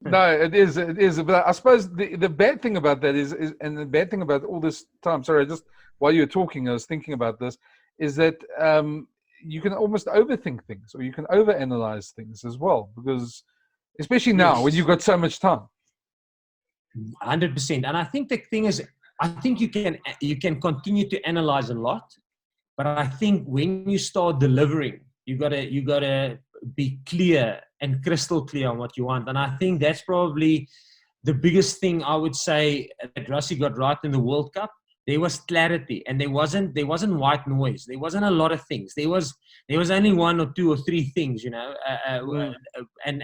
No, it is. It is. But I suppose the bad thing about that is, and the bad thing about all this time. Sorry, just while you were talking, I was thinking about this. Is that you can almost overthink things, or you can overanalyze things as well, because especially now when you've Yes, got so much time. 100%. And I think the thing is, I think you can continue to analyze a lot, but I think when you start delivering, you gotta be clear and crystal clear on what you want. And I think that's probably the biggest thing I would say that Russie got right in the World Cup. There was clarity, and there wasn't white noise. There wasn't a lot of things. There was only one or two or three things, Mm. and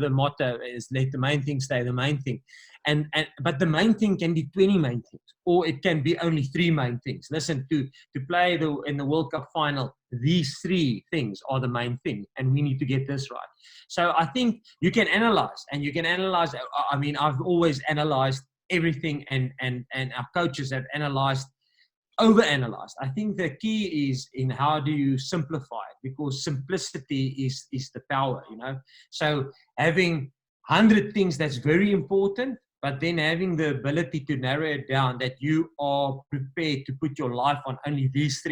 the motto is let the main thing stay the main thing, and but the main thing can be 20 main things, or it can be only three main things. Listen, to play in the World Cup final, these three things are the main thing, and we need to get this right. So I think you can analyze, and you can analyze. I mean, I've always analyzed everything, and our coaches have analyzed, overanalyzed. I think the key is in how do you simplify it, because simplicity is the power. So having 100 things, that's very important, but then having the ability to narrow it down, that you are prepared to put your life on only these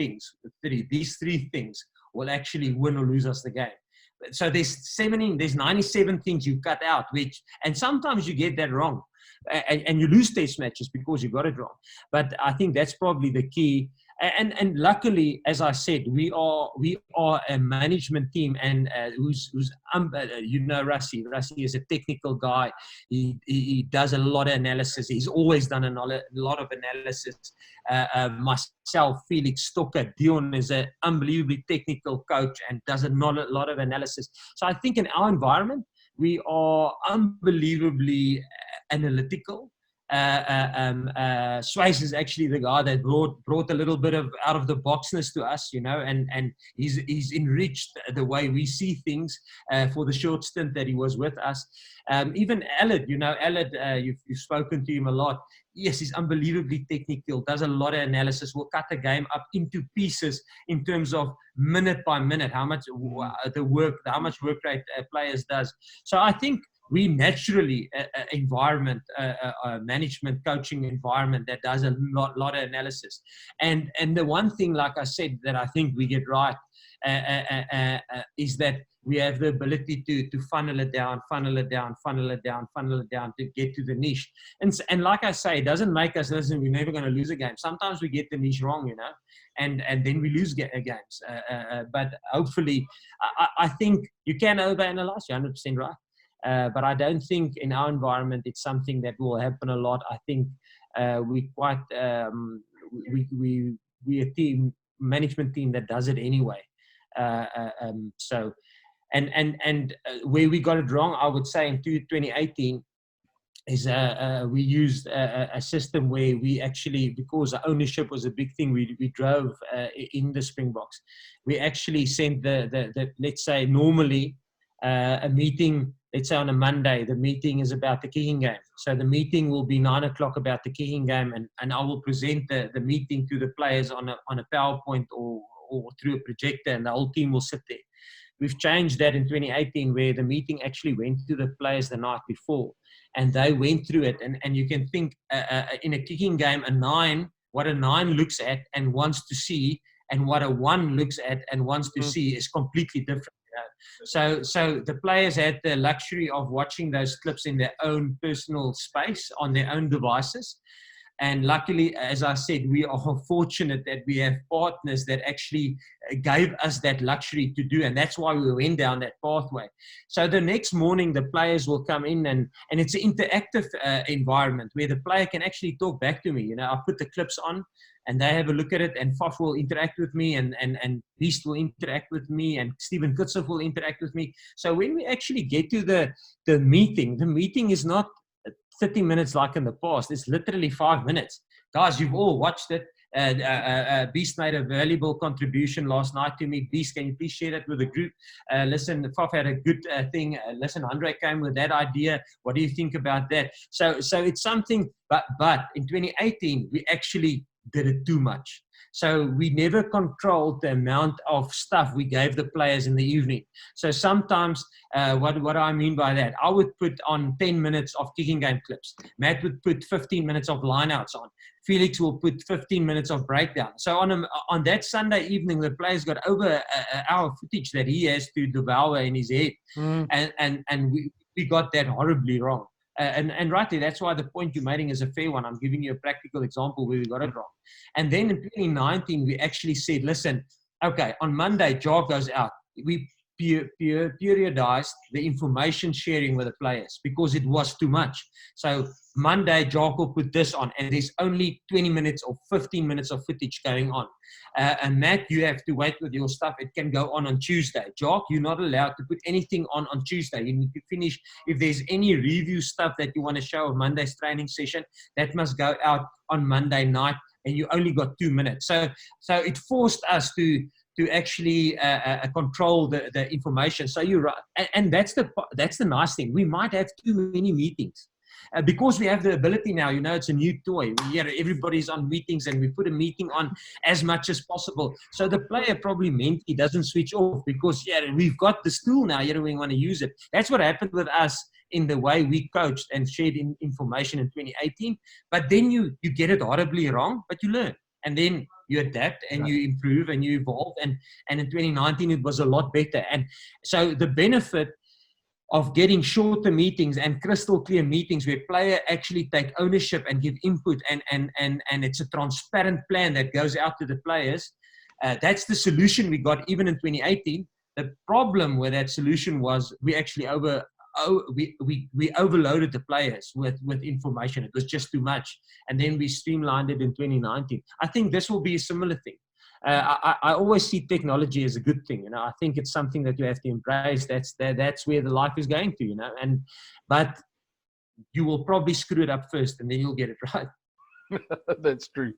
these three things will actually win or lose us the game. So there's 97 things you cut out, and sometimes you get that wrong, and you lose test matches because you got it wrong. But I think that's probably the key. And luckily, as I said, we are a management team, and who's Russie. Russie is a technical guy. He does a lot of analysis. He's always done a lot of analysis. Myself, Felix Stocker, Dion is an unbelievably technical coach and does a lot of analysis. So I think in our environment, we are unbelievably analytical. Schweiss is actually the guy that brought a little bit of out of the boxness to us, and he's enriched the way we see things for the short stint that he was with us. Even Aled, you've spoken to him a lot. Yes, he's unbelievably technical, does a lot of analysis, will cut the game up into pieces in terms of minute by minute, how much work rate players does. So I think we naturally management coaching environment that does a lot of analysis. And the one thing, like I said, that I think we get right is that we have the ability to funnel it down to get to the niche. And like I say, it doesn't make us, listen, we're never going to lose a game. Sometimes we get the niche wrong, and then we lose games. But hopefully, I think you can overanalyze, you're 100% right. But I don't think in our environment it's something that will happen a lot. I think we a management team that does it anyway. So where we got it wrong, I would say in 2018 is we used a system where we actually, because ownership was a big thing, we drove in the Springboks. We actually sent the let's say normally a meeting. Let's say on a Monday, the meeting is about the kicking game. So the meeting will be 9 o'clock about the kicking game, and I will present the meeting to the players on a PowerPoint or through a projector, and the whole team will sit there. We've changed that in 2018, where the meeting actually went to the players the night before, and they went through it. And you can think in a kicking game, what a 9 looks at and wants to see, and what a 1 looks at and wants to see is completely different. So the players had the luxury of watching those clips in their own personal space on their own devices. And luckily, as I said, we are fortunate that we have partners that actually gave us that luxury to do. And that's why we went down that pathway. So the next morning, the players will come in, and it's an interactive environment where the player can actually talk back to me. I put the clips on, and they have a look at it, and Faf will interact with me, and Beast will interact with me, and Stephen Kutzhoff will interact with me. So when we actually get to the meeting is not 30 minutes like in the past. It's literally 5 minutes. Guys, you've all watched it. Beast made a valuable contribution last night to me. Beast, can you please share that with the group? Listen, Faf had a good thing. Listen, Andre came with that idea. What do you think about that? So it's something, but in 2018, we actually did it too much. So we never controlled the amount of stuff we gave the players in the evening. So sometimes, what do I mean by that? I would put on 10 minutes of kicking game clips. Matt would put 15 minutes of lineouts on. Felix will put 15 minutes of breakdown. So on that Sunday evening, the players got over an hour footage that he has to devour in his head. And we got that horribly wrong. And rightly, that's why the point you're making is a fair one. I'm giving you a practical example where we got it wrong. And then in 2019, we actually said, listen, okay, on Monday, Jacques goes out. We periodized the information sharing with the players because it was too much. So Monday, Jacques will put this on, and there's only 20 minutes or 15 minutes of footage going on. And Matt, you have to wait with your stuff. It can go on Tuesday. Jacques, you're not allowed to put anything on Tuesday. You need to finish. If there's any review stuff that you want to show of Monday's training session, that must go out on Monday night, and you only got 2 minutes. So it forced us to actually control the information. So you're right, and that's the nice thing. We might have too many meetings. Because we have the ability now, it's a new toy. Everybody's on meetings, and we put a meeting on as much as possible. So the player probably mentally doesn't switch off because, we've got this tool now, we want to use it. That's what happened with us in the way we coached and shared information in 2018. But then you get it horribly wrong, but you learn. And then you adapt and you improve and you evolve. And in 2019, it was a lot better. And so the benefit of getting shorter meetings and crystal clear meetings where player actually take ownership and give input and it's a transparent plan that goes out to the players. That's the solution we got even in 2018. The problem with that solution was we actually we overloaded the players with information. It was just too much. And then we streamlined it in 2019. I think this will be a similar thing. I always see technology as a good thing. I think it's something that you have to embrace. That's where the life is going to, but you will probably screw it up first and then you'll get it right. That's true.